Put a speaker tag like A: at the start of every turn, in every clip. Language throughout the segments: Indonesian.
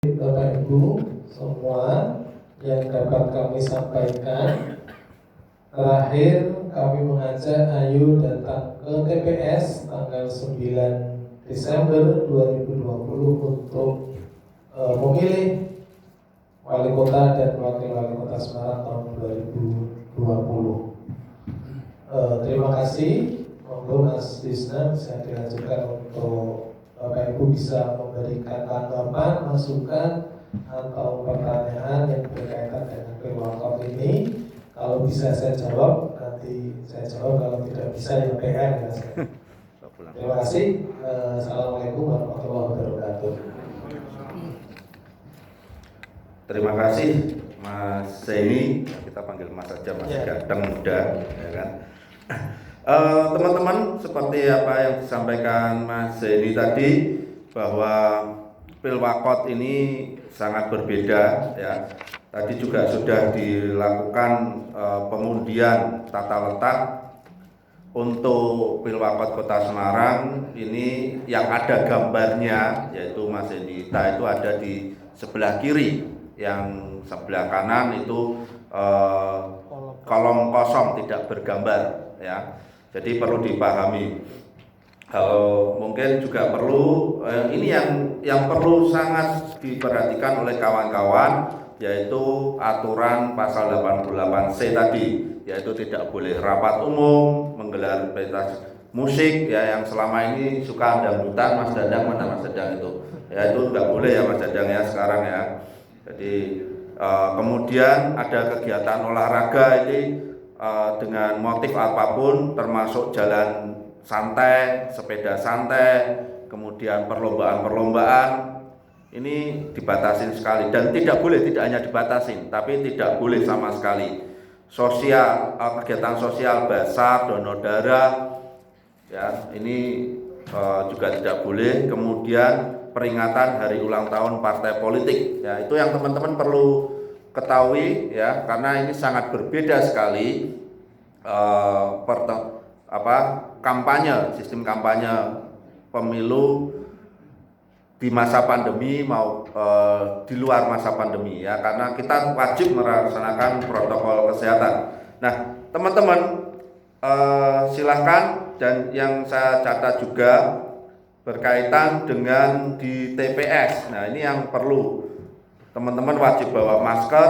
A: Bapak Ibu semua yang dapat kami sampaikan, terakhir kami mengajak Ayu datang ke TPS tanggal 9 Desember 2020 untuk memilih wali kota dan wakil wali kota Semarang tahun 2020. Terima kasih. Monggo Mas Disna bisa dilanjutkan untuk Bapak Ibu bisa memberikan tanggapan, masukan atau pertanyaan yang berkaitan dengan Pilwakot ini. Kalau bisa saya jawab, nanti saya jawab. Kalau tidak bisa ya PR ya saya. Terima kasih. Assalamualaikum warahmatullahi wabarakatuh.
B: Terima kasih Mas Zeni, kita panggil Mas saja, Mas ganteng muda, ya kan. Teman-teman, seperti apa yang disampaikan Mas Zeni tadi, bahwa Pilwakot ini sangat berbeda, ya. Tadi juga sudah dilakukan pengundian tata letak untuk Pilwakot Kota Semarang. Ini yang ada gambarnya, yaitu Mas Zenita itu ada di sebelah kiri, yang sebelah kanan itu kolom kosong tidak bergambar, ya. Jadi perlu dipahami. Kalau mungkin juga perlu ini yang perlu sangat diperhatikan oleh kawan-kawan, yaitu aturan pasal 88C tadi, yaitu tidak boleh rapat umum, menggelar pentas musik, ya, yang selama ini suka dangdutan. Mas Dadang, mana Mas Dadang itu? Ya, itu nggak boleh ya Mas Dadang ya sekarang ya. Jadi kemudian ada kegiatan olahraga ini dengan motif apapun, termasuk jalan santai, sepeda santai, kemudian perlombaan-perlombaan, ini dibatasin sekali. Dan tidak boleh, tidak hanya dibatasin, tapi tidak boleh sama sekali. Sosial, kegiatan sosial, basar, donor darah, ya, ini juga tidak boleh. Kemudian peringatan hari ulang tahun partai politik, ya, itu yang teman-teman perlu ketahui, ya, karena ini sangat berbeda sekali kampanye, sistem kampanye pemilu di masa pandemi mau di luar masa pandemi, ya, karena kita wajib melaksanakan protokol kesehatan. Nah, teman-teman, silahkan, dan yang saya catat juga berkaitan dengan di TPS. Nah, ini yang perlu teman-teman wajib bawa masker,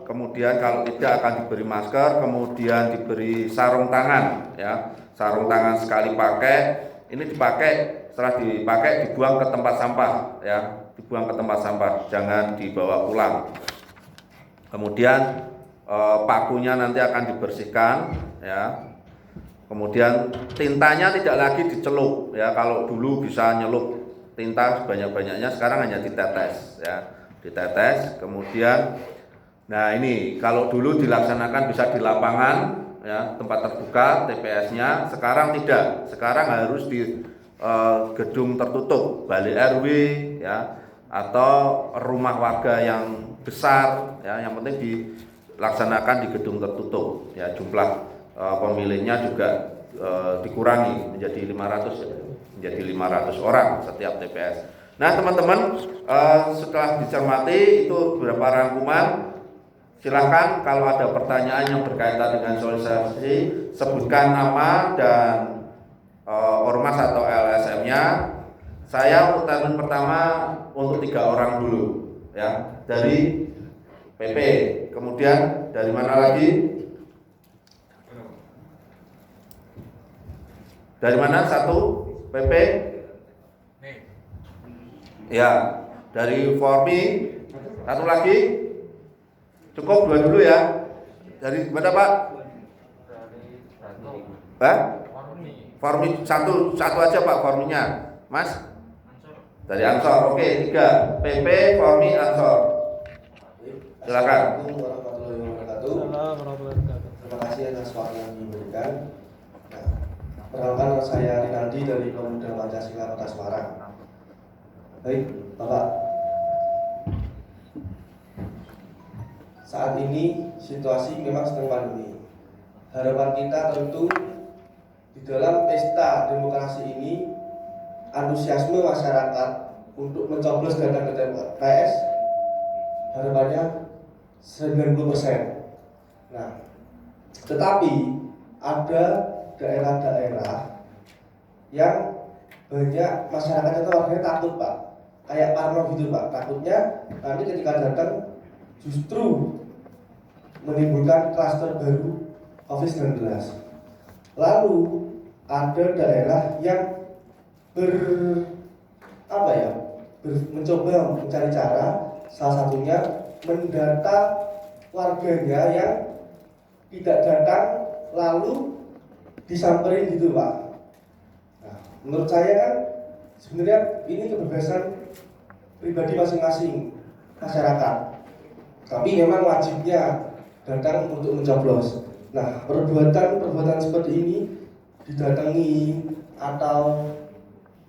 B: kemudian kalau tidak akan diberi masker, kemudian diberi sarung tangan, ya, sarung tangan sekali pakai. Ini dipakai, setelah dipakai dibuang ke tempat sampah, ya, dibuang ke tempat sampah, jangan dibawa pulang. Kemudian pakunya nanti akan dibersihkan, ya. Kemudian tintanya tidak lagi dicelup, ya. Kalau dulu bisa nyelup tinta sebanyak-banyaknya, sekarang hanya ditetes, ya. Ditetes, kemudian, nah ini kalau dulu dilaksanakan bisa di lapangan, ya, tempat terbuka TPS-nya, sekarang tidak, sekarang harus di gedung tertutup, balik RW, ya, atau rumah warga yang besar, ya, yang penting dilaksanakan di gedung tertutup, ya. Jumlah pemilihnya juga dikurangi menjadi 500, ya, menjadi 500 orang setiap TPS. Nah, teman-teman, setelah dicermati itu beberapa rangkuman. Silahkan kalau ada pertanyaan yang berkaitan dengan sosialisasi, sebutkan nama dan ormas atau LSM-nya. Saya untuk termin pertama untuk 3 orang dulu, ya, dari PP. Kemudian dari mana lagi? Dari mana? 1 PP? Ya, dari Formi. 1 lagi? Cukup 2 dulu ya. Dari mana Pak? Formi 1 aja Pak, Forminya, Mas. Dari Ansor. Oke, 3 PP, Formi, Ansor. Silakan.
C: Assalamualaikum warahmatullahi wabarakatuh. Terima kasih atas waktu yang diberikan. Perkenalkan, saya Rinaldi dari Pemuda Pancasila Kota Semarang. Baik, Bapak. Saat ini situasi memang sedang pandemi. Harapan kita tentu di dalam pesta demokrasi ini, antusiasme masyarakat untuk mencoblos data ke TPS harapannya 90%. Nah, tetapi ada daerah-daerah yang banyak masyarakat itu warganya takut Pak, kayak parno gitu Pak, takutnya nanti ketika datang justru menimbulkan klaster baru COVID-19. Lalu ada daerah yang mencoba mencari cara, salah satunya mendata warganya yang tidak datang lalu disamperin gitu Pak. Nah, menurut saya kan sebenarnya ini kebebasan pribadi masing-masing masyarakat, tapi memang wajibnya datang untuk mencoblos. Nah, perbuatan seperti ini didatangi atau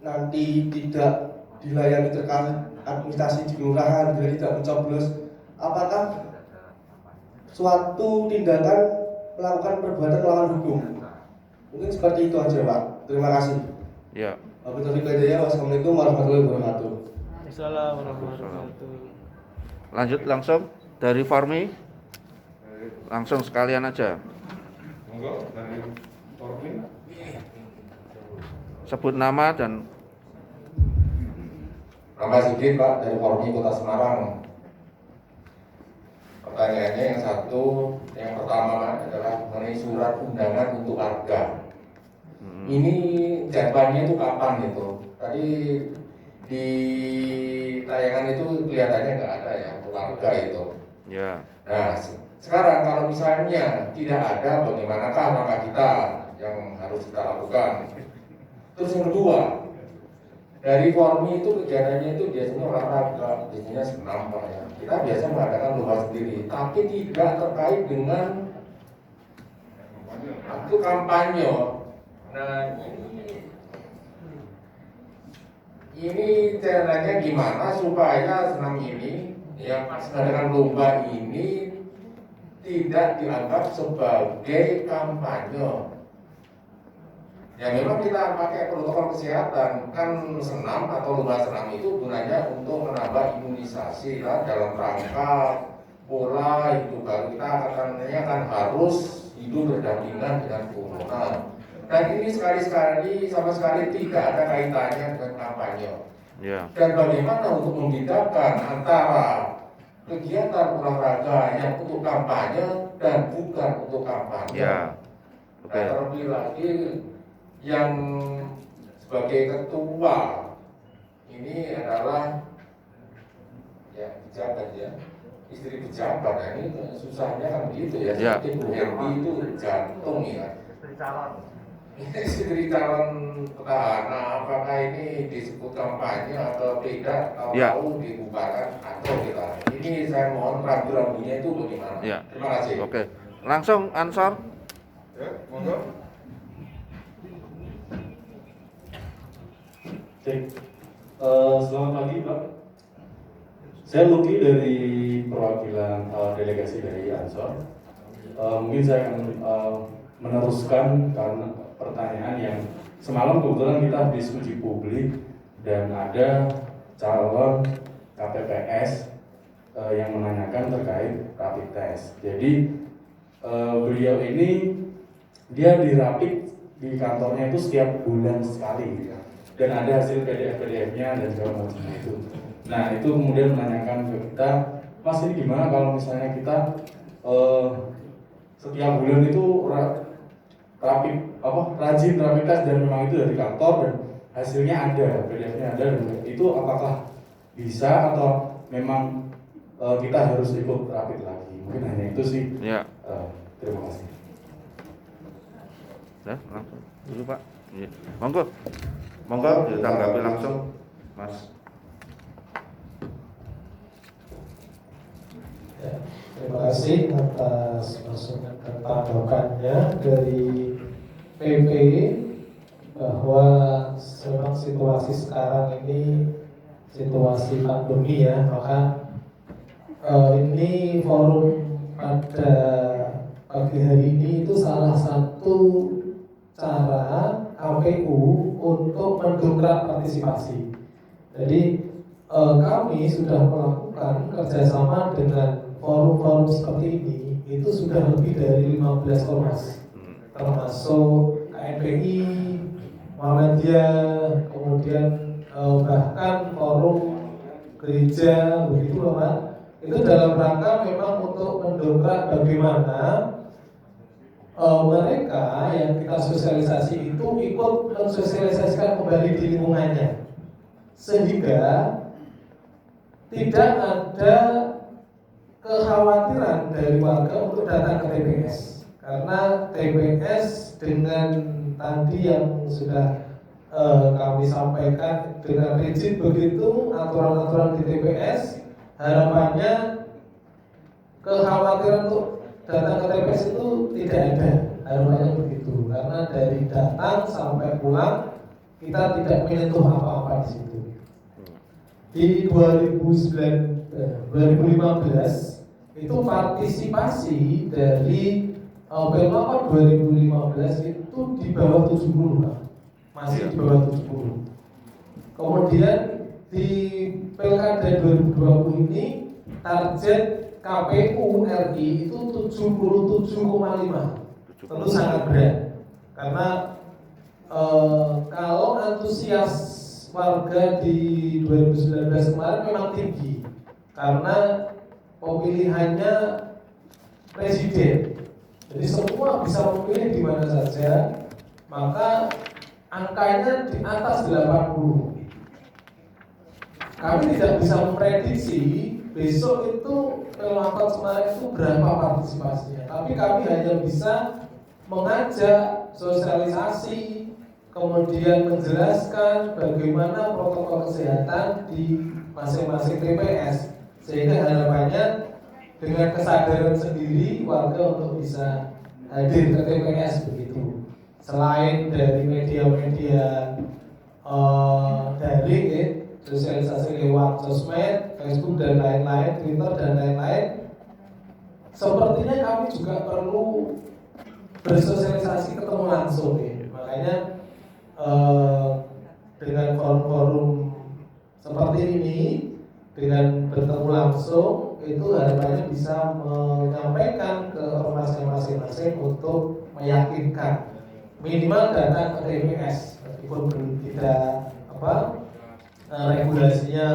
C: nanti tidak dilayani terkait administrasi di kelurahan bila tidak mencoblos, apakah suatu tindakan melakukan perbuatan melawan hukum? Mungkin seperti itu aja Pak. Terima kasih.
B: Ya.
C: Wassalamualaikum warahmatullahi wabarakatuh.
D: Assalamualaikum warahmatullahi wabarakatuh.
B: Lanjut langsung dari Formi. Langsung sekalian aja.
E: Monggo dari Formi.
B: Sebut nama dan
E: Nama Sigit Pak dari Formi Kota Semarang. Pertanyaannya yang pertama Pak, adalah mengenai surat undangan untuk warga. Ini jadwalnya itu kapan itu? Tadi di tayangan itu kelihatannya nggak ada ya untuk warga itu.
B: ya.
E: Nah, sekarang kalau misalnya tidak ada, bagaimanakah langkah kita yang harus kita lakukan? Terus yang kedua, dari Formi itu kegiatannya itu biasanya olahraga, biasanya senam Pak ya. Kita biasa mengadakan lomba sendiri, tapi tidak terkait dengan itu kampanye. Nah, ini caranya gimana supaya senam ini yang mengadakan lomba ini tidak dianggap sebagai kampanye. Ya memang kita pakai protokol kesehatan, kan senam atau lomba senam itu gunanya untuk menambah imunisasi lah, dalam rangka pola hidup baru kita akan harus hidup berdampingan dengan corona. Dan ini sekali-sekali sama sekali tidak ada kaitannya dengan kampanye.
B: Ya.
E: Dan bagaimana untuk membedakan antara kegiatan olahraga yang untuk kampanye dan bukan untuk kampanye.
B: Ya. Oke.
E: Nah, terlebih lagi yang sebagai ketua ini adalah ya pejabat ya, istri pejabat. Nah, ini susahnya kan begitu ya.
B: Ya.
E: Seperti Bu Herbi itu jantung ya. Istri calon petahana, apakah ini disebut kampanye atau tidak?
B: Ya.
E: Tahu dibubarkan atau kita? Ini saya mohon rambu-rambunya itu bagaimana?
B: Ya.
E: Terima kasih.
B: Oke. Langsung Ansor.
E: Ya, monggo.
F: Selamat pagi Pak. Saya Luki dari perwakilan delegasi dari Ansor. Mungkin saya akan meneruskan karena pertanyaan yang semalam kebetulan kita habis uji publik dan ada calon KPPS yang menanyakan terkait rapid test. Jadi beliau ini dia dirapid di kantornya itu setiap bulan sekali dan ada hasil PDF-nya dan segala macam itu. Nah itu kemudian menanyakan ke kita, Mas ini gimana kalau misalnya kita setiap bulan itu rajin rapid test dan memang itu dari kantor dan hasilnya ada, PDF-nya ada, dan itu apakah bisa atau memang kita harus ikut rapid lagi? Mungkin hanya itu sih.
B: Ya.
F: Terima kasih.
B: Ya, langsung dulu Pak. Ya. Monggo. Monggo ditanggapi langsung, Mas.
A: Ya, terima kasih atas masukan dan tanggapannya dari PP bahwa memang situasi sekarang ini situasi pandemi ya, maka ini forum pada pagi hari ini itu salah satu cara KPU untuk mendongkrak partisipasi. Jadi kami sudah melakukan melakukan kerjasama dengan forum-forum seperti ini itu sudah lebih dari 15 ormas, termasuk KNPI, Muhammadiyah, kemudian bahkan forum gereja, begitu loh Pak. Itu dalam rangka memang untuk mendongkrak bagaimana mereka yang kita sosialisasi itu ikut mensosialisasikan kembali di lingkungannya, sehingga tidak ada kekhawatiran dari warga untuk datang ke TPS, karena TPS dengan tadi yang sudah kami sampaikan dengan rigid begitu aturan-aturan di TPS, harapannya kekhawatiran untuk datang ke TPS itu tidak ada, harapannya begitu, karena dari datang sampai pulang kita tidak menyentuh apa-apa di situ. Di 2015 itu partisipasi dari Pelmapor 2015 itu di bawah 70 Pak. Masih di bawah 70. Kemudian di Pilkada 2020 ini target KPU RI itu 77,5. Tentu sangat berat karena kalau antusias warga di 2019 kemarin memang tinggi karena pemilihannya presiden, jadi semua bisa memilih di mana saja, maka angkanya di atas 80. Kami tidak bisa memprediksi besok itu Pelmapor kemarin itu berapa partisipasinya, tapi kami hanya bisa mengajak sosialisasi, kemudian menjelaskan bagaimana protokol kesehatan di masing-masing TPS, sehingga harapannya dengan kesadaran sendiri warga untuk bisa hadir ke TPS begitu. Selain dari media-media daring, sosialisasi lewat sosmed, Facebook dan lain-lain, Twitter dan lain-lain, sepertinya kami juga perlu bersosialisasi ketemu langsung ya. Makanya dengan forum-forum seperti ini, dengan bertemu langsung, itu harapannya bisa menyampaikan ke ormasnya masing-masing untuk meyakinkan minimal datang ke TPS, meskipun tidak regulasinya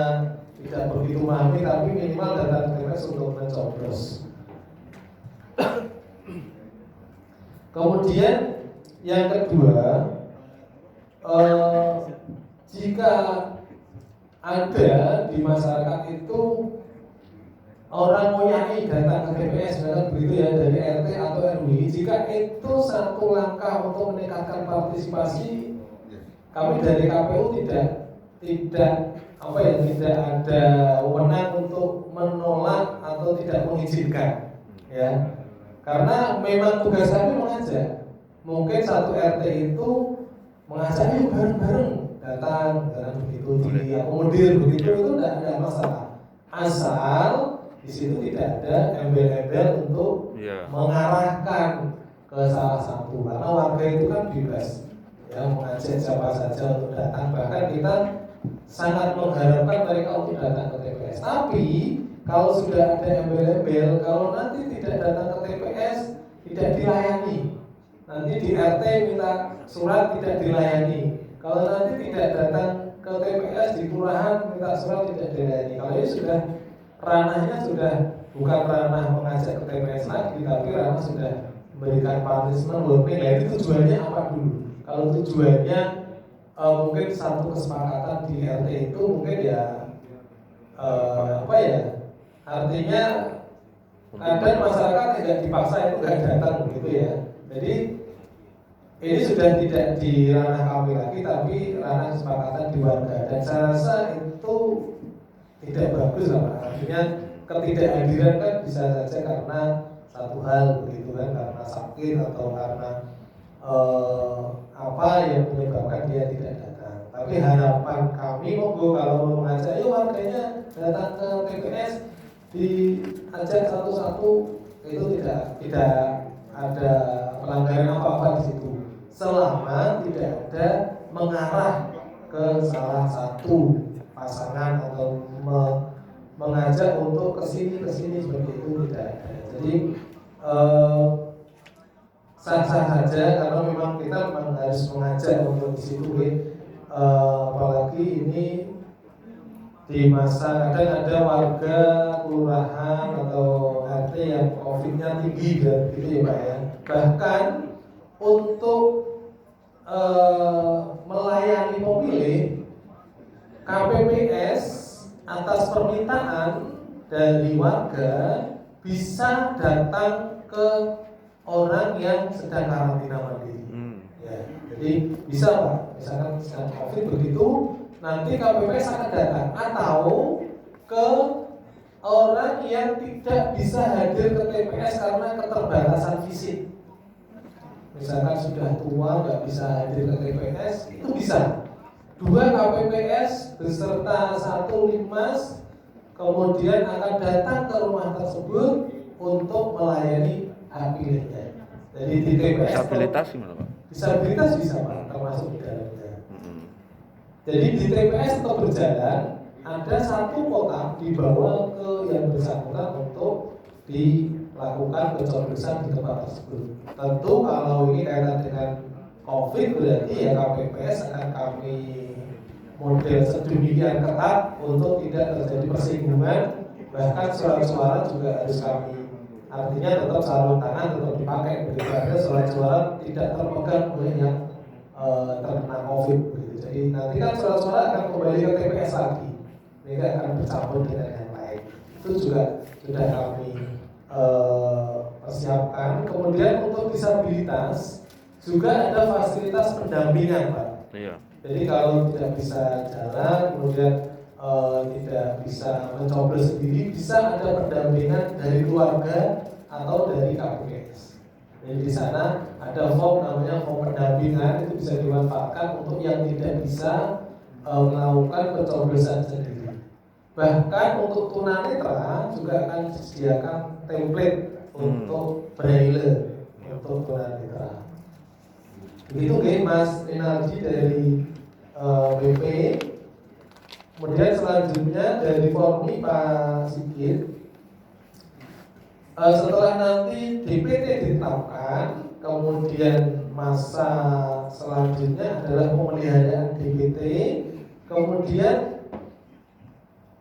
A: tidak begitu memahami, tapi minimal datang ke TPS untuk mencoblos. Kemudian yang kedua, jika ada di masyarakat itu orang Moyai datang ke TPS, begitu ya, dari RT atau RW, jika itu satu langkah untuk meningkatkan partisipasi, kami dari KPU tidak ada wewenang untuk menolak atau tidak mengizinkan, ya, karena memang tugas kami mengajak. Mungkin satu RT itu mengajak yuk bareng-bareng datang begitu, diakomodir begitu, itu tidak ada masalah, asal di situ tidak ada embel-embel untuk mengarahkan ke salah satu, karena warga itu kan bebas ya mengajak siapa saja untuk datang, bahkan kita sangat mengharapkan mereka untuk datang ke TPS. Tapi kalau sudah ada embel-embel, kalau nanti tidak datang ke TPS tidak dilayani, nanti di RT minta surat tidak dilayani, kalau nanti tidak datang ke TPS di kelurahan minta surat tidak dilayani. Kalau ini sudah ranahnya sudah bukan ranah mengajak ke TPS lagi, tapi ranah sudah memberikan punishment warning. Nah, itu tujuannya apa dulu? Kalau tujuannya mungkin satu kesepakatan di RT itu mungkin ya artinya kadang masyarakat tidak dipaksa itu nggak datang begitu ya. Jadi ini sudah tidak di ranah kami lagi, tapi ranah kesepakatan di warga, dan saya rasa itu tidak bagus lah. Artinya ketidakhadiran kan bisa saja karena satu hal begitu kan, karena sakit atau karena apa yang menyebabkan dia tidak datang. Tapi harapan kami monggo kalau mau mengajak, yuk warganya datang ke TPS, diajak satu-satu, itu tidak ada pelanggaran apa-apa di situ, selama tidak ada mengarah ke salah satu pasangan atau mengajak untuk kesini seperti itu tidak ada. Jadi sah-sah saja karena memang kita harus mengajak untuk di situ, apalagi ini di masa kadang ada warga kelurahan atau RT yang COVID-nya tinggi gitu ya Pak ya. Bahkan untuk melayani pemilih, KPPS atas permintaan dari warga bisa datang ke orang yang sedang karantina mandiri. Ya, jadi bisa Pak, misalkan sedang COVID begitu, nanti KPPS akan datang atau ke orang yang tidak bisa hadir ke TPS karena keterbatasan fisik. Misalkan sudah tua nggak bisa hadir ke TPS, itu bisa. 2 KPPS beserta 1 Linmas kemudian akan datang ke rumah tersebut untuk melayani hak pilihnya. Jadi di TPS
B: Disabilitas gimana Pak?
A: Disabilitas bisa Pak, termasuk di dalamnya. Jadi di TPS tetap berjalan, ada 1 kotak dibawa ke yang bersangkutan untuk dilakukan pencoblosan di tempat tersebut. Tentu kalau ini kaitan dengan COVID berarti ya KPPS akan kami model sedemikian ketat untuk tidak terjadi persinggungan, bahkan surat-suara juga harus kami, artinya tetap sarung tangan tetap dipakai begitu, artinya surat-suara tidak terpegang oleh yang terkena COVID begitu. Jadi nanti kan surat-suara akan kembali ke TPS lagi, mereka akan bercampur dengan yang lain. Itu juga sudah kami persiapkan. Kemudian untuk disabilitas juga ada fasilitas pendampingan Pak.
B: Iya.
A: Jadi kalau tidak bisa jalan, kemudian tidak bisa mencoblos sendiri, bisa ada pendampingan dari keluarga atau dari KPPS. Jadi di sana ada form namanya form pendampingan, itu bisa dimanfaatkan untuk yang tidak bisa melakukan pencoblosan sendiri. Bahkan untuk tunanetra juga akan disediakan template untuk braille untuk tunanetra. Begitu Mas Rinaldi dari BP. Kemudian selanjutnya dari Formi Pak Sigit. Setelah nanti DPT ditetapkan, kemudian masa selanjutnya adalah pemeliharaan DPT, kemudian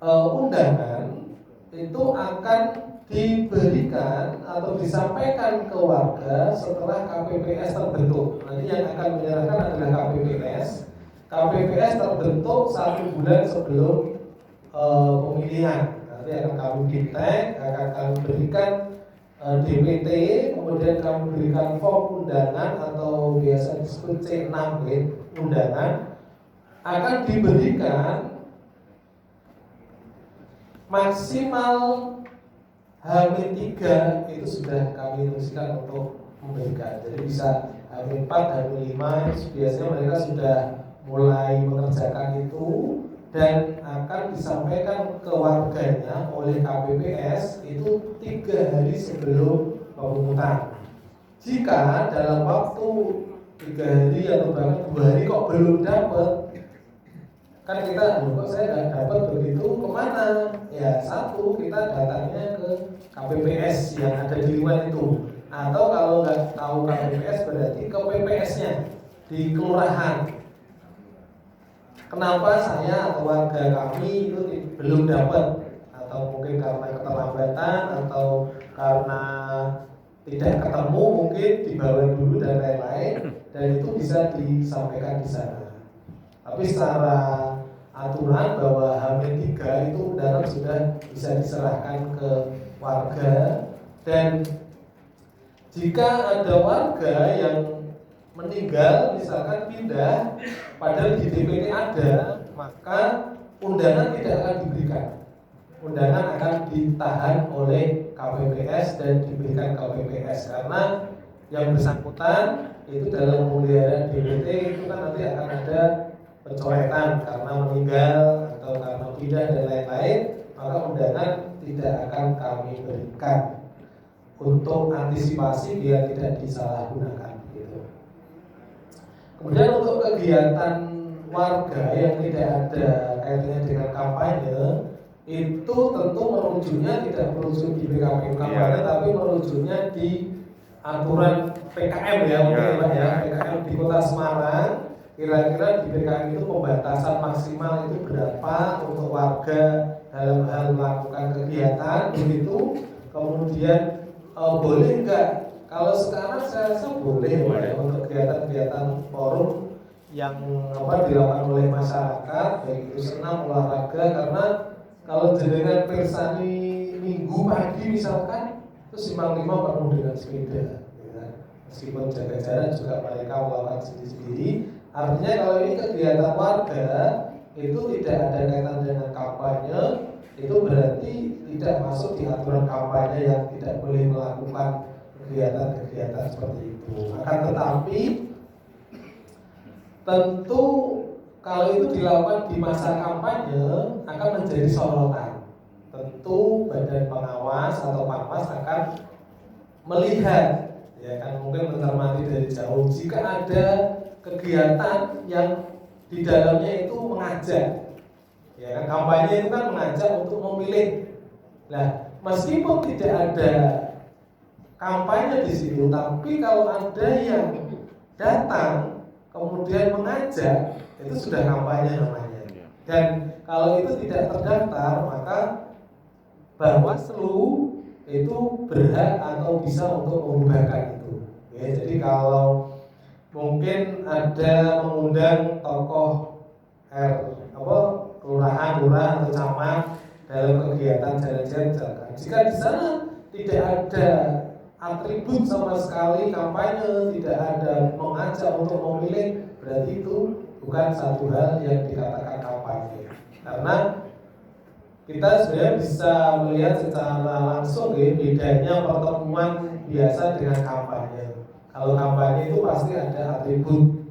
A: undangan itu akan diberikan atau disampaikan ke warga setelah KPPS terbentuk. Nanti yang akan menyerahkan adalah KPPS. KPPS terbentuk 1 bulan sebelum pemilihan. Nanti akan kami feedback, akan kami berikan DPT, kemudian kami berikan form undangan atau biasa disebut C6 undangan, akan diberikan maksimal H-3 itu sudah kami tuliskan untuk memberikan. Jadi bisa H-4, H-5 biasanya mereka sudah mulai mengerjakan itu dan akan disampaikan ke warganya oleh KPPS itu 3 hari sebelum pemungutan. Jika dalam waktu 3 hari atau bahkan 2 hari kok belum dapat, kan kita kok saya nggak dapat begitu, kemana? Ya 1 kita datangnya ke KPPS yang ada di luar itu, atau kalau nggak tahu KPPS berarti ke PPS-nya di kelurahan. Kenapa saya atau warga kami itu belum dapat, atau mungkin karena keterlambatan atau karena tidak ketemu, mungkin dibawa dulu dan lain-lain, dan itu bisa disampaikan di sana. Tapi secara aturan bahwa H-3 itu undangan sudah bisa diserahkan ke warga, dan jika ada warga yang meninggal misalkan pindah padahal di DPT ada, maka undangan tidak akan diberikan. Undangan akan ditahan oleh KPPS dan diberikan KPPS karena yang bersangkutan itu dalam pemeliharaan DPT itu kan nanti akan ada pencoretan karena meninggal atau karena pindah dan lain-lain, maka undangan tidak akan kami berikan untuk antisipasi biar tidak disalahgunakan. Kemudian untuk kegiatan warga yang tidak ada kaitannya dengan kampanye, itu tentu merujuknya tidak merujuk di PKPU kampanye, tapi merujuknya di aturan PKM ya, mungkin Pak ya, PKM di Kota Semarang. Kira-kira di PKM itu pembatasan maksimal itu berapa untuk warga dalam hal melakukan kegiatan begitu. Kemudian boleh enggak? Kalau sekarang saya rasa boleh ya, untuk kegiatan-kegiatan forum yang dilakukan oleh masyarakat, baik itu senam, olahraga. Karena kalau jenengan persani minggu pagi misalkan, itu Simpang 5 penuh dengan sepeda, ya. Meskipun jaga jarak juga mereka melakukan sendiri-sendiri. Artinya kalau ini kegiatan warga itu tidak ada kaitan dengan kampanye, itu berarti tidak masuk di aturan kampanye yang tidak boleh melakukan kegiatan-kegiatan seperti itu. Akan tetapi tentu kalau itu dilakukan di masa kampanye akan menjadi sorotan. Tentu badan pengawas atau Panwas akan melihat, ya kan, mungkin mencermati dari jauh jika ada kegiatan yang di dalamnya itu mengajak, ya kan, kampanye itu kan mengajak untuk memilih. Nah, meskipun tidak ada kampanye di situ, tapi kalau ada yang datang kemudian mengajak, itu sudah kampanye namanya. Dan kalau itu tidak terdaftar, maka Bawaslu itu berhak atau bisa untuk mengubahkan itu. Ya, jadi kalau mungkin ada mengundang tokoh kelurahan, lurah atau camat dalam kegiatan jalan-jalan. Jika di sana tidak ada atribut sama sekali kampanye, tidak ada mengajak untuk memilih, berarti itu bukan satu hal yang dikatakan kampanye. Karena kita sebenarnya bisa melihat secara langsung ya, bedanya pertemuan biasa dengan kampanye. Kalau kampanye itu pasti ada atribut,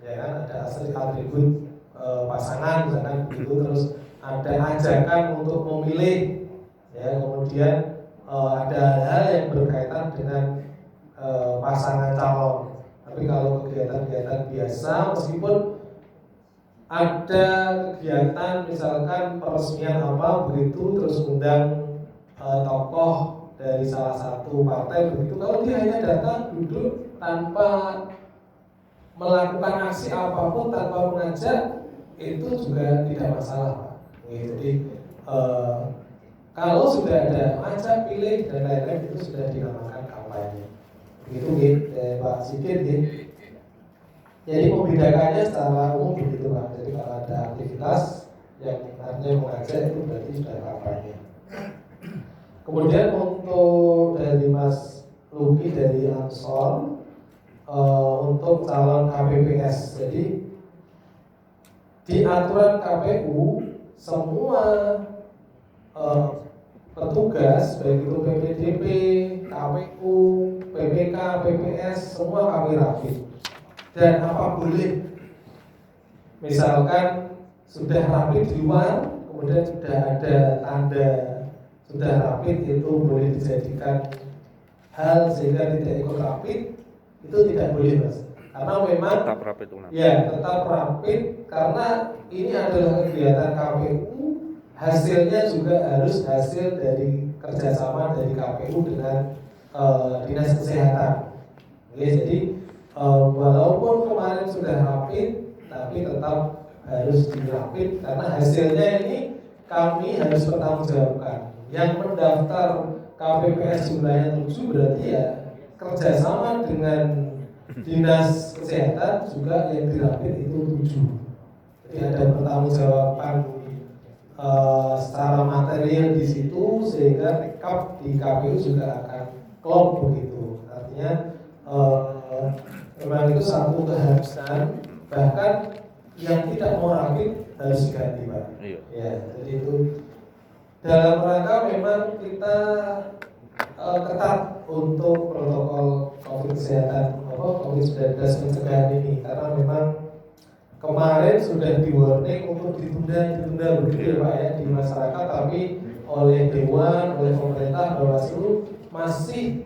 A: ya kan, ada atribut pasangan misalkan begitu, terus ada ajakan untuk memilih, ya, kemudian ada hal yang berkaitan dengan pasangan calon. Tapi kalau kegiatan-kegiatan biasa, meskipun ada kegiatan misalkan peresmian apa begitu, terus undang tokoh dari salah satu partai begitu, kalau dia hanya datang duduk tanpa melakukan aksi apapun, tanpa mengajak, itu juga tidak masalah, Pak. Jadi kalau sudah ada ajak, pilih dan lain-lain, itu sudah dinamakan kampanye. Begitu Pak Sigit. Jadi membedakannya secara umum begitu, Pak. Jadi kalau ada aktivitas yang artinya mengajak, itu berarti sudah kampanye. Kemudian untuk dari Mas Luki dari Ansor, untuk calon KPPS, jadi di aturan KPU semua petugas baik itu PPDP, KPU, PPK, PPS, semua kami rapid. Dan apa boleh, misalkan sudah rapid di luar, kemudian sudah ada tanda sudah rapid, itu boleh dijadikan hal sehingga tidak ikut rapid, itu tidak boleh, Mas. Karena memang
B: tetap rapid,
A: ya tetap rapid, karena ini adalah kegiatan KPU, hasilnya juga harus hasil dari kerjasama dari KPU dengan Dinas Kesehatan. Oke, jadi walaupun kemarin sudah rapid, tapi tetap harus dirapid karena hasilnya ini kami harus bertanggungjawabkan. Yang mendaftar KPPS jumlahnya 7 berarti ya kerjasama dengan Dinas Kesehatan juga yang dirapid itu 7. Jadi ada pertanggungjawaban secara material di situ, sehingga rekap di KPU juga akan klop begitu. Artinya memang itu satu keharusan, bahkan yang tidak mau rapid harus diganti, Pak.
B: Iya.
A: Ya, jadi itu dalam rangka memang kita ketat untuk protokol COVID-19 pencegahan ini, karena memang kemarin sudah di warning untuk ditunda begitu ya, Pak, ya, di masyarakat, tapi oleh Dewan, oleh pemerintah, Bawaslu masih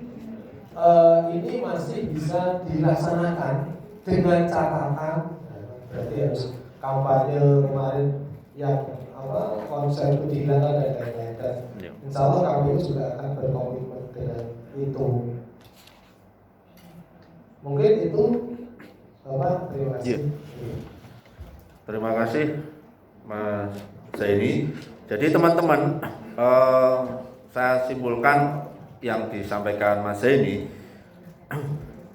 A: ini masih bisa dilaksanakan dengan catatan. Berarti harus kampanye kemarin yang konser itu dihilangkan dan lain-lain. Dan
B: Ya.
A: insya Allah KPU juga akan berkomitmen dengan itu. Mungkin itu Bapak, terima kasih.
B: Terima kasih Mas Zaini. Jadi teman-teman, saya simpulkan yang disampaikan Mas Zaini.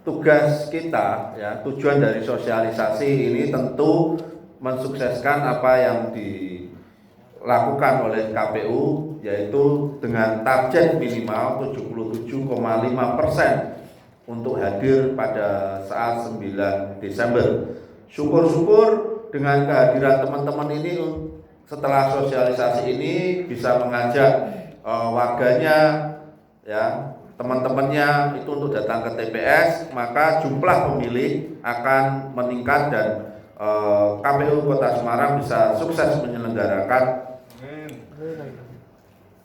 B: Tugas kita, ya, tujuan dari sosialisasi ini tentu mensukseskan apa yang dilakukan oleh KPU, yaitu dengan target minimal 77,5% untuk hadir pada saat 9 Desember. Syukur-syukur dengan kehadiran teman-teman ini setelah sosialisasi ini bisa mengajak warganya, ya, teman-temannya itu untuk datang ke TPS, maka jumlah pemilih akan meningkat dan KPU Kota Semarang bisa sukses menyelenggarakan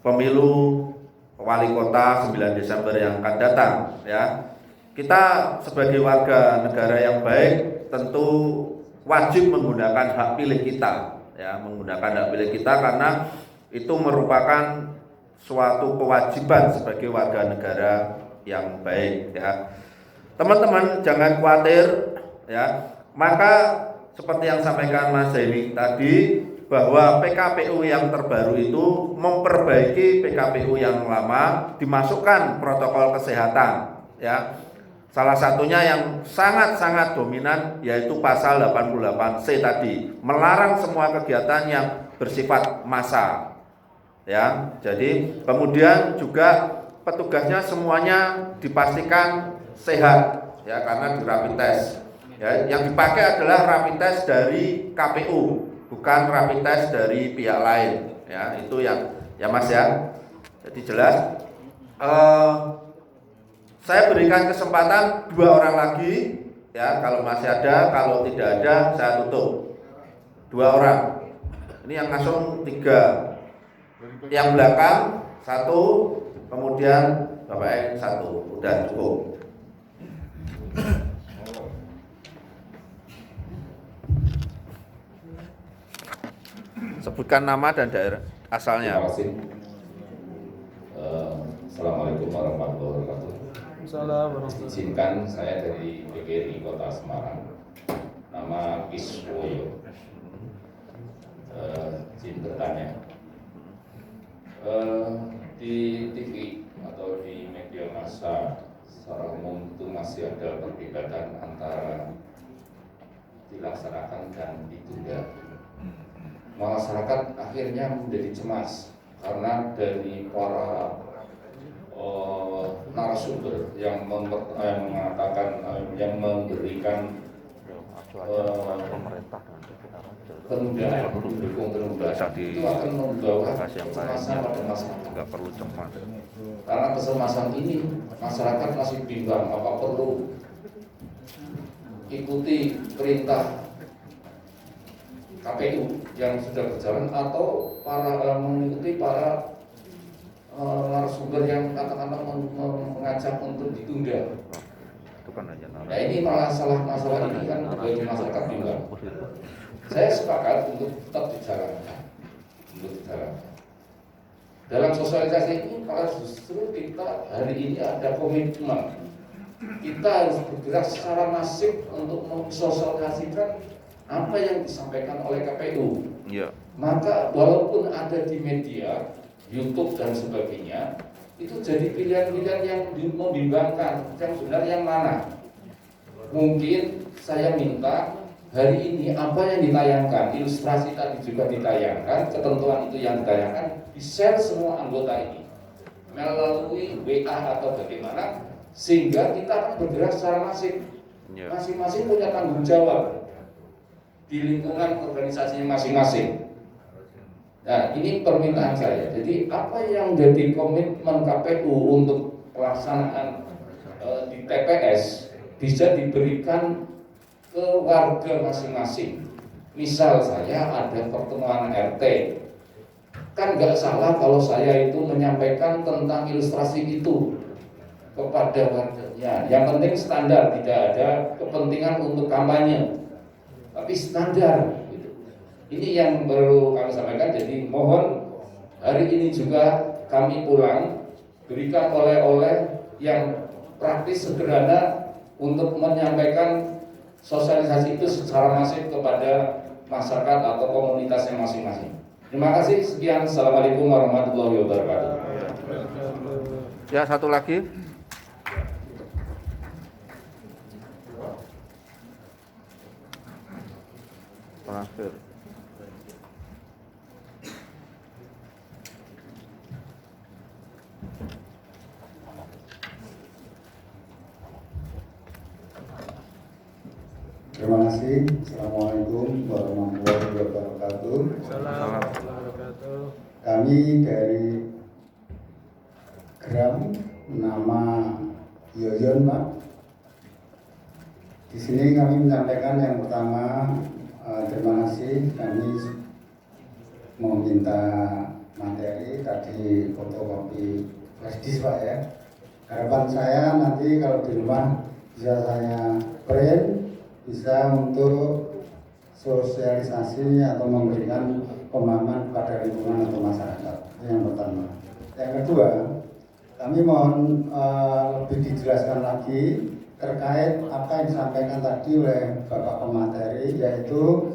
B: pemilu wali kota 9 Desember yang akan datang, ya. Kita sebagai warga negara yang baik tentu wajib menggunakan hak pilih kita, ya, menggunakan hak pilih kita karena itu merupakan suatu kewajiban sebagai warga negara yang baik, ya. Teman-teman jangan khawatir, ya. Maka seperti yang sampaikan Mas Zaini tadi, bahwa PKPU yang terbaru itu memperbaiki PKPU yang lama, dimasukkan protokol kesehatan, ya. Salah satunya yang sangat-sangat dominan yaitu pasal 88C tadi, melarang semua kegiatan yang bersifat massal, ya. Jadi kemudian juga petugasnya semuanya dipastikan sehat, ya, karena di rapid test, ya. Yang dipakai adalah rapid test dari KPU, bukan rapid test dari pihak lain, ya. Itu yang, ya Mas, ya. Jadi jelas. Saya berikan kesempatan 2 orang lagi, ya, kalau masih ada, kalau tidak ada saya tutup. 2 orang. Ini yang langsung 3. Yang belakang 1, kemudian Bapak 1. Udah cukup. Sebutkan nama dan daerah asalnya.
G: Terima kasih. Assalamualaikum warahmatullahi wabarakatuh. Izinkan saya dari PGRI Kota Semarang, nama Kiswoyo. Izin bertanya, di TV atau di media massa secara umum itu masih ada perdebatan antara dilaksanakan dan ditunda. Masyarakat akhirnya menjadi cemas karena dari para narasumber yang mengatakan, yang memberikan penundaan, mendukung penundaan, itu akan membawa kecemasan pada masyarakat.
B: Nggak perlu cemas.
G: Karena kecemasan ini masyarakat masih bimbang apa perlu ikuti perintah KPU yang sudah berjalan atau mengikuti para narasumber yang katakanlah mengajak untuk ditunda.
B: Itu kan aja.
G: Nah ini masalah ini kan bagi masyarakat bimbang. Saya sepakat untuk tetap dijalankan, Dalam sosialisasi ini kalau justru kita hari ini ada komitmen, kita harus bergerak secara masif untuk mensosialisasikan apa yang disampaikan oleh KPU.
B: Iya.
G: Maka walaupun ada di media, YouTube dan sebagainya, itu jadi pilihan-pilihan yang membimbangkan. Yang sebenarnya yang mana? Mungkin saya minta hari ini apa yang ditayangkan, ilustrasi tadi juga ditayangkan, ketentuan itu yang ditayangkan, di-share semua anggota ini melalui WA atau bagaimana, sehingga kita akan bergerak secara masif. Masing-masing punya tanggung jawab di lingkungan organisasinya masing-masing. Nah, ini permintaan saya. Jadi apa yang jadi komitmen KPU untuk pelaksanaan di TPS bisa diberikan ke warga masing-masing. Misal saya ada pertemuan RT, kan nggak salah kalau saya itu menyampaikan tentang ilustrasi itu kepada warganya. Yang penting standar, tidak ada kepentingan untuk kampanye, tapi standar. Ini yang perlu kami sampaikan. Jadi mohon hari ini juga kami pulang berikan oleh-oleh yang praktis sederhana untuk menyampaikan sosialisasi itu secara masif kepada masyarakat atau komunitasnya masing-masing. Terima kasih. Sekian. Assalamualaikum warahmatullahi wabarakatuh.
B: Ya, satu lagi. Terakhir.
H: Terima kasih. Assalamualaikum warahmatullahi wabarakatuh.
D: Assalamualaikum warahmatullahi wabarakatuh.
H: Kami dari Gram, nama Yoyon, Pak. Di sini kami menyampaikan yang pertama, terima kasih. Kami meminta materi tadi fotokopi flash disk, Pak, ya. Harapan saya nanti kalau di rumah bisa saya print, bisa untuk sosialisasi atau memberikan pemahaman pada lingkungan atau masyarakat. Itu yang pertama. Yang kedua, kami mohon lebih dijelaskan lagi terkait apa yang disampaikan tadi oleh Bapak pemateri, yaitu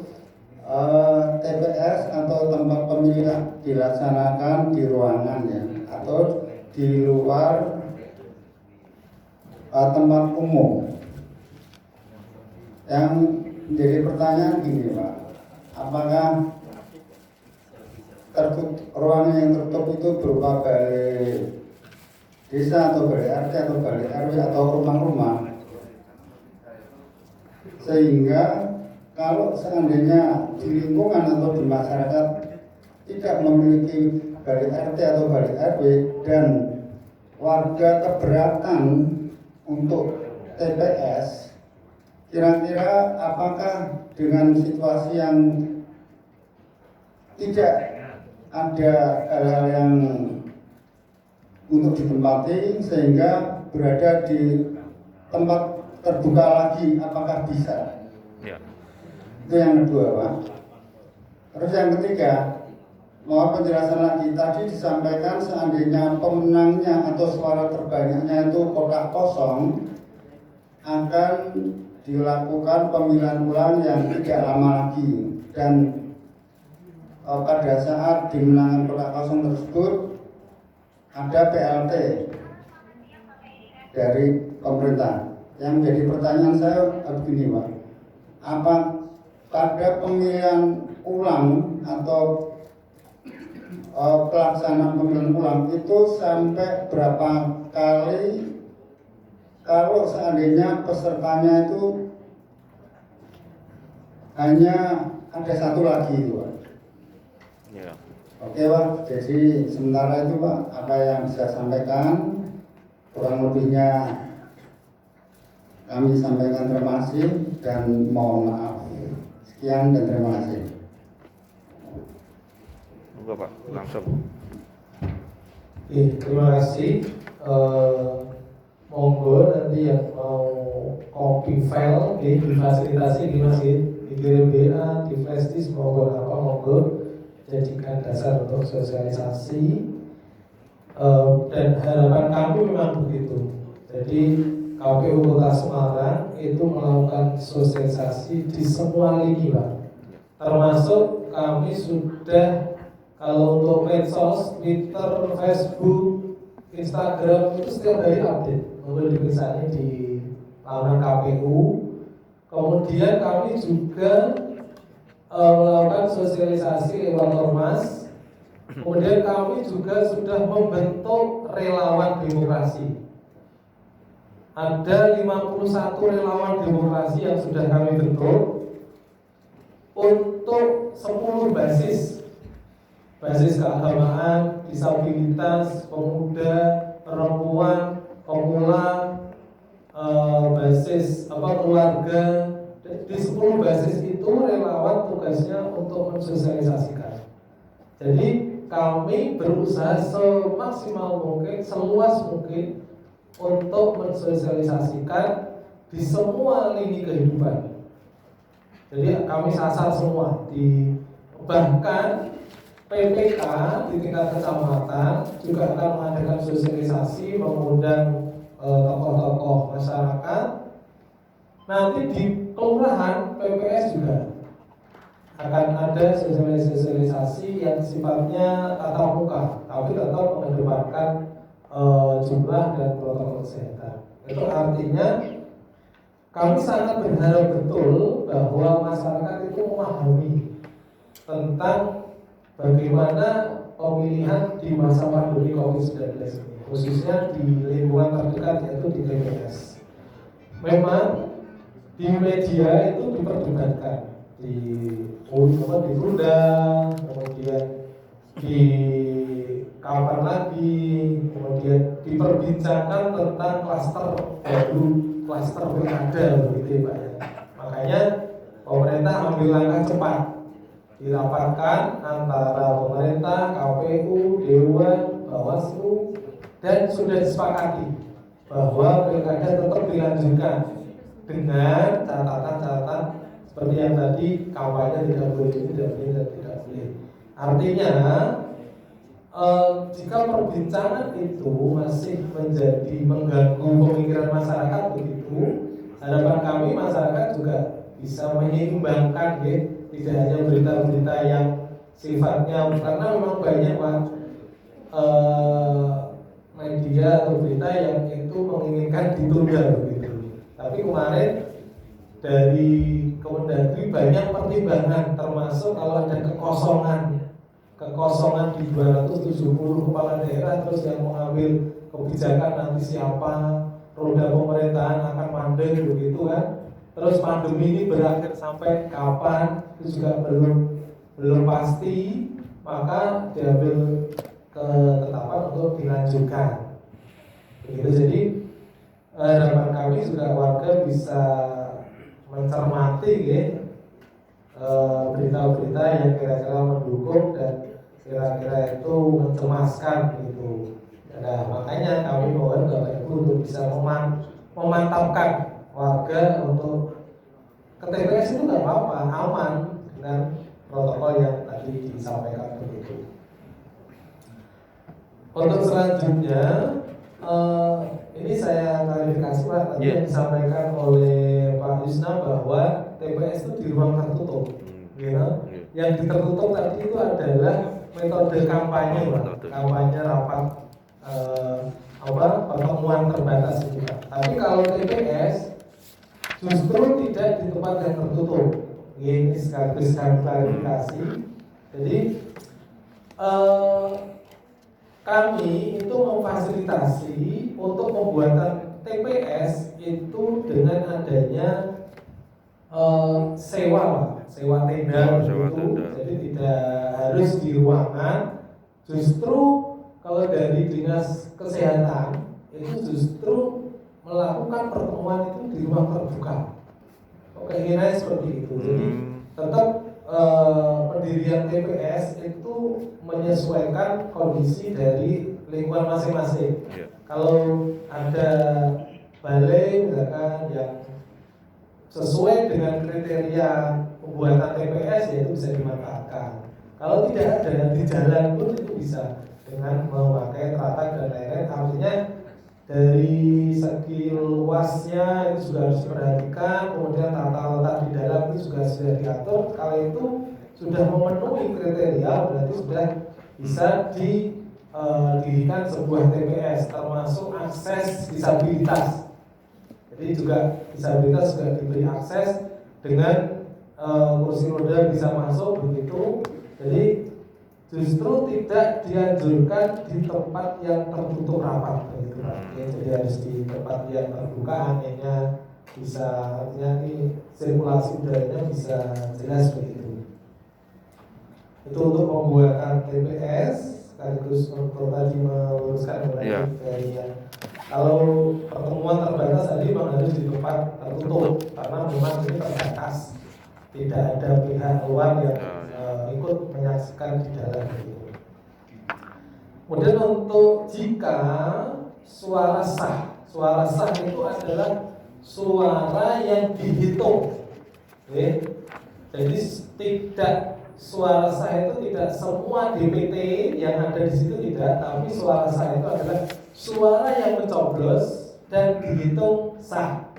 H: TPS atau tempat pemilihan dilaksanakan di ruangan, ya, atau di luar tempat umum. Yang menjadi pertanyaan gini, Pak, apakah ruangan yang tertutup itu berupa balai desa atau balai RT atau balai RW atau rumah-rumah, sehingga kalau seandainya di lingkungan atau di masyarakat tidak memiliki balai RT atau balai RW dan warga keberatan untuk TPS, kira-kira apakah dengan situasi yang tidak ada hal-hal yang untuk ditempati sehingga berada di tempat terbuka lagi, apakah bisa?
B: Ya.
H: Itu yang kedua, Pak. Terus yang ketiga, mohon penjelasan lagi. Tadi disampaikan seandainya pemenangnya atau suara terbanyaknya itu kotak kosong, akan dilakukan pemilihan ulang yang tidak lama lagi, dan pada saat dimenangkan kotak kosong tersebut ada PLT dari pemerintah. Yang menjadi pertanyaan saya begini, Pak, apa pada pemilihan ulang atau pelaksanaan pemilihan ulang itu sampai berapa kali kalau seandainya pesertanya itu hanya ada satu lagi itu, Pak?
B: Ya.
H: Oke, Pak, jadi sementara itu, Pak, apa yang bisa sampaikan, kurang lebihnya kami sampaikan terima kasih dan mohon maaf. Sekian dan terima kasih.
B: Enggak, Pak, langsung.
A: Terima kasih. Monggo nanti yang mau copy file difasilitasi dikirim WA, di flash disk maupun apa, monggo jadikan dasar untuk sosialisasi. Dan harapan kami memang begitu. Jadi KPU Kota Semarang itu melakukan sosialisasi di semua lini, Pak. Termasuk kami sudah, kalau untuk medsos, Twitter, Facebook, Instagram itu setiap hari update. Untuk diperiksanya di laman KPU. Kemudian kami juga melakukan sosialisasi lewat ormas. Kemudian kami juga sudah membentuk relawan demokrasi. Ada 51 relawan demokrasi yang sudah kami bentuk untuk 10 basis keagamaan, disabilitas, pemuda, perempuan, pemula, basis keluarga. Di 10 basis itu relawan tugasnya untuk mensosialisasikan. Jadi kami berusaha semaksimal mungkin, seluas mungkin untuk mensosialisasikan di semua lini kehidupan. Jadi kami sasar semua di Bahkan PPK di tingkat kecamatan juga akan mengadakan sosialisasi, mengundang tokoh-tokoh masyarakat. Nanti di kelurahan PPS juga akan ada sosialisasi yang sifatnya tatap muka, tapi tetap mengedepankan jumlah dan protokol kesehatan. Itu artinya kami sangat berharap betul bahwa masyarakat itu memahami tentang bagaimana pemilihan di masa pandemi COVID-19 ini, khususnya di lingkungan terdekat yaitu di TPS. Memang di media itu diperdebatkan, ditunda, kemudian di kapan lagi, kemudian diperbincangkan tentang klaster baru, klaster pilkada begitu Pak ya. Makanya pemerintah ambil langkah cepat, dirapatkan antara pemerintah, KPU, Dewan, Bawaslu, dan sudah disepakati bahwa pilkada tetap dilanjutkan dengan catatan-catatan seperti yang tadi, kampanye tidak boleh, tidak boleh. Artinya jika perbincangan itu masih menjadi mengganggu pemikiran masyarakat begitu, harapan kami masyarakat juga bisa menyeimbangkan ya, tidak hanya berita-berita yang sifatnya, karena memang banyak Pak media atau berita yang itu menginginkan ditunda begitu. Tapi kemarin dari Kemendagri banyak pertimbangan, termasuk kalau ada kekosongan di 270 kepala daerah, terus yang mengambil kebijakan nanti siapa, roda pemerintahan akan mandek begitu kan. Terus pandemi ini berakhir sampai kapan itu juga belum pasti, maka diambil ketetapan untuk dilanjutkan. Begitu. Jadi harapan kami juga warga bisa mencermati ya, berita-berita yang kira-kira mendukung dan kira-kira itu mencemaskan gitu. Nah, makanya kami mohon Bapak Ibu untuk bisa memantapkan warga untuk ke TPS itu nggak apa-apa, aman dengan protokol yang tadi disampaikan begitu. Untuk selanjutnya, ini saya klarifikasi Pak, tadi yang disampaikan oleh Pak Yusna bahwa TPS itu di ruang tertutup. Yang tertutup tadi itu adalah metode kampanye Pak, kampanye rapat pertemuan terbatas itu Pak. Tapi kalau TPS justru tidak di tempat yang tertutup. Ini sekaligus kami klarifikasi. Jadi kami itu memfasilitasi untuk pembuatan TPS itu dengan adanya sewa tenda gitu. Jadi tidak harus di ruangan. Justru kalau dari dinas kesehatan itu justru melakukan pertemuan itu di ruang terbuka. Keinginannya seperti itu. Jadi tetap pendirian TPS itu menyesuaikan kondisi dari lingkungan masing-masing. Kalau ada balai misalkan yang sesuai dengan kriteria pembuatan TPS, ya itu bisa dimanfaatkan. Kalau tidak ada di jalan pun itu bisa dengan memakai teratak dan lain-lain. Artinya dari segi luasnya itu juga harus diperhatikan, kemudian tata letak di dalam itu juga sudah diatur. Kalau itu sudah memenuhi kriteria, berarti sudah bisa didirikan sebuah TPS, termasuk akses disabilitas. Jadi juga disabilitas juga diberi akses dengan kursi roda bisa masuk begitu. Jadi justru tidak dianjurkan di tempat yang tertutup rapat begitu Pak. Ya, jadi harus di tempat yang terbuka, anginnya bisa, artinya ini sirkulasi udaranya bisa jelas begitu. Itu untuk pembuatan TPS, sekaligus untuk tadi meluruskan dari kalau pertemuan terbatas tadi memang harus di tempat tertutup karena memang ini terbatas, tidak ada pihak luar yang ikut menyaksikan di dalam itu. Kemudian untuk jika suara sah itu adalah suara yang dihitung, jadi tidak suara sah itu tidak semua DPT yang ada di situ tidak, tapi suara sah itu adalah suara yang mencoblos dan dihitung sah.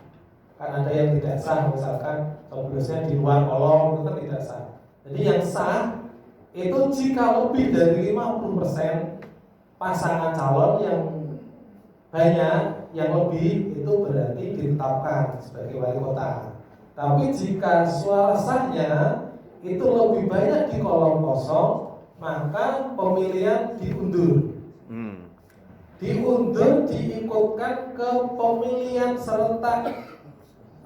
A: Kan ada yang tidak sah, misalkan coblosnya di luar kolom itu kan tidak sah. Jadi yang sah itu jika lebih dari 50% pasangan calon yang banyak, yang lebih itu berarti ditetapkan sebagai wali kota. Tapi jika suara sahnya itu lebih banyak di kolom kosong, maka pemilihan diundur. Diundur diikutkan ke pemilihan serentak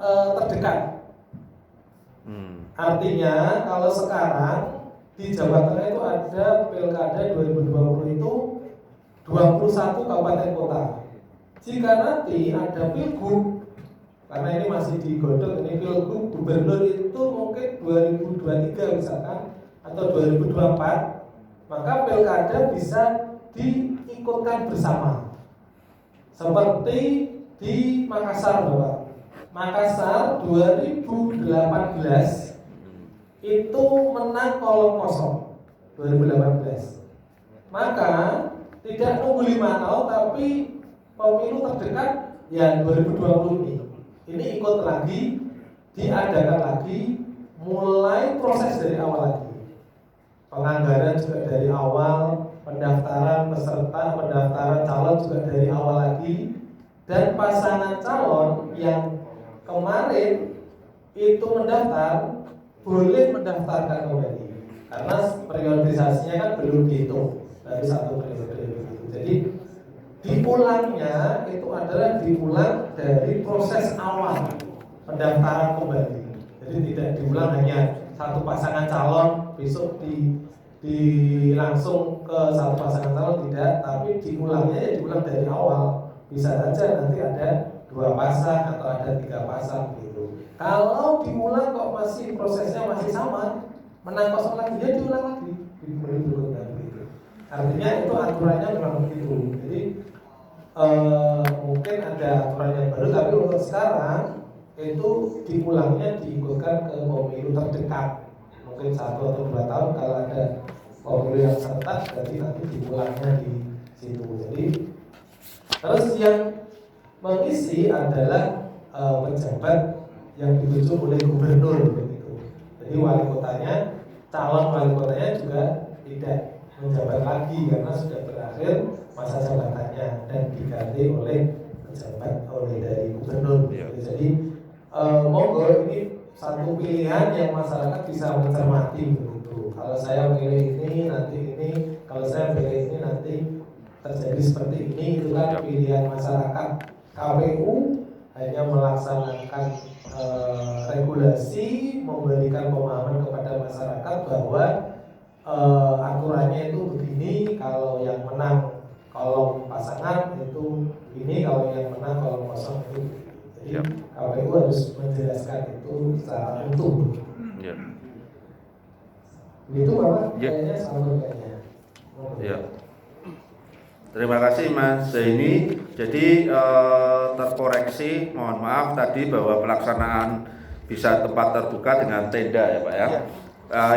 A: terdekat. Artinya kalau sekarang di Jawa Tengah itu ada pilkada 2020 itu 21 kabupaten kota. Jika nanti ada pilgub, karena ini masih digodok, ini pilgub gubernur itu mungkin 2023 misalkan atau 2024, maka pilkada bisa diikutkan bersama. Seperti di Makassar, Bapak. Makassar 2018 itu menang kolom kosong 2018. Maka tidak nunggu 5 tahun, tapi pemilu terdekat ya 2020 ini. Ini ikut lagi, diadakan lagi, mulai proses dari awal lagi. Penganggaran juga dari awal, pendaftaran peserta, pendaftaran calon juga dari awal lagi, dan pasangan calon yang kemarin itu mendaftar boleh mendaftarkan kembali karena periodisasinya kan belum dihitung dari satu periode. Jadi diulangnya itu adalah diulang dari proses awal pendaftaran kembali. Jadi tidak diulang hanya satu pasangan calon besok langsung ke satu pasangan calon, tidak, tapi diulangnya ya diulang dari awal. Bisa saja nanti ada 2 pasang atau ada 3 pasang gitu. Kalau diulang kok masih prosesnya masih sama, menang kosong lagi, ya diulang lagi di berikutnya gitu. Artinya itu aturannya memang begitu. Jadi mungkin ada aturan yang baru, tapi untuk sekarang itu diulangnya diikutkan ke pemilu terdekat. Mungkin 1 atau 2 tahun kalau ada pemilu yang serentak, berarti nanti diulangnya di situ. Jadi terus yang mengisi adalah pejabat yang ditunjuk oleh gubernur begitu. Jadi wali kotanya, calon wali kotanya juga tidak menjabat lagi karena sudah berakhir masa jabatannya dan diganti oleh pejabat dari gubernur. Jadi monggo ini satu pilihan yang masyarakat bisa mencermati begitu. Kalau saya pilih ini nanti ini, kalau saya pilih ini nanti terjadi seperti ini, itu kan pilihan masyarakat. KPU hanya melaksanakan regulasi, memberikan pemahaman kepada masyarakat bahwa aturannya itu begini, kalau yang menang kolom pasangan itu begini, kalau yang menang kolom kosong itu. Jadi KPU harus menjelaskan itu secara utuh. Itu Bapak kayaknya sama kayaknya.
B: Terima kasih Mas Zaini. Jadi terkoreksi, mohon maaf tadi bahwa pelaksanaan bisa tempat terbuka dengan tenda ya Pak ya.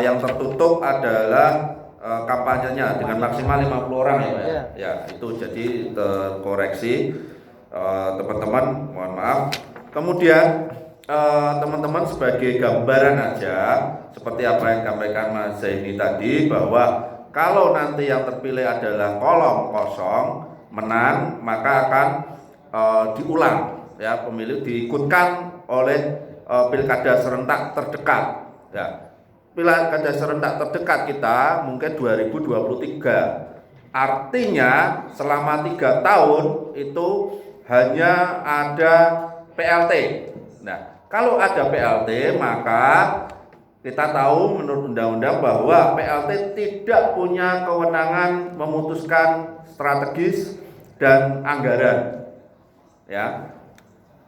B: Yang tertutup adalah kampanyenya dengan maksimal 50 orang ya Pak ya. Ya, itu jadi terkoreksi teman-teman, mohon maaf. Kemudian teman-teman sebagai gambaran aja seperti apa yang disampaikan Mas Zaini tadi, bahwa kalau nanti yang terpilih adalah kolom kosong menang, maka akan diulang ya, pemilu diikutkan oleh pilkada serentak terdekat ya. Pilkada serentak terdekat kita mungkin 2023. Artinya selama 3 tahun itu hanya ada PLT. Nah, kalau ada PLT maka kita tahu menurut undang-undang bahwa PLT tidak punya kewenangan memutuskan strategis dan anggaran. Ya.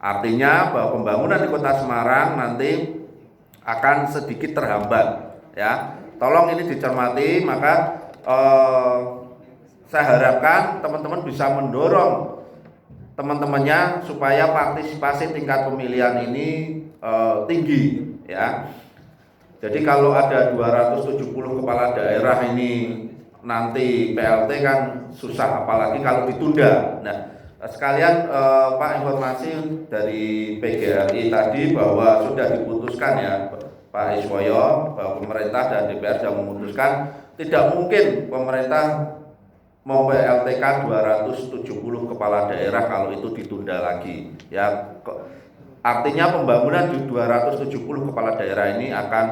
B: Artinya bahwa pembangunan di Kota Semarang nanti akan sedikit terhambat, ya. Tolong ini dicermati, maka saya harapkan teman-teman bisa mendorong teman-temannya supaya partisipasi tingkat pemilihan ini tinggi, ya. Jadi kalau ada 270 kepala daerah ini nanti PLT kan susah, apalagi kalau ditunda. Nah, sekalian Pak, informasi dari PGRI tadi bahwa sudah diputuskan ya Pak Iswoyo, bahwa pemerintah dan DPR sudah memutuskan tidak mungkin pemerintah mau PLT-kan 270 kepala daerah kalau itu ditunda lagi. Ya, artinya pembangunan di 270 kepala daerah ini akan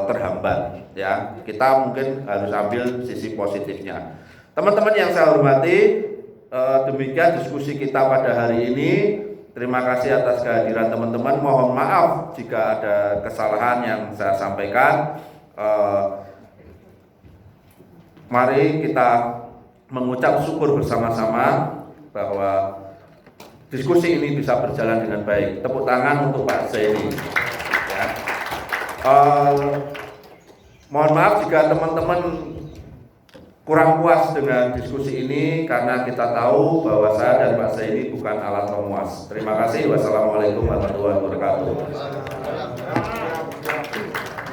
B: terhambat. Ya, kita mungkin harus ambil sisi positifnya. Teman-teman yang saya hormati, demikian diskusi kita pada hari ini. Terima kasih atas kehadiran teman-teman. Mohon maaf jika ada kesalahan yang saya sampaikan. Mari kita mengucap syukur bersama-sama bahwa diskusi ini bisa berjalan dengan baik. Tepuk tangan untuk Pak Zaini. Ya. Mohon maaf jika teman-teman kurang puas dengan diskusi ini, karena kita tahu bahwa saya dan Pak Zaini bukan alat pemuas. Terima kasih. Wassalamualaikum warahmatullahi wabarakatuh.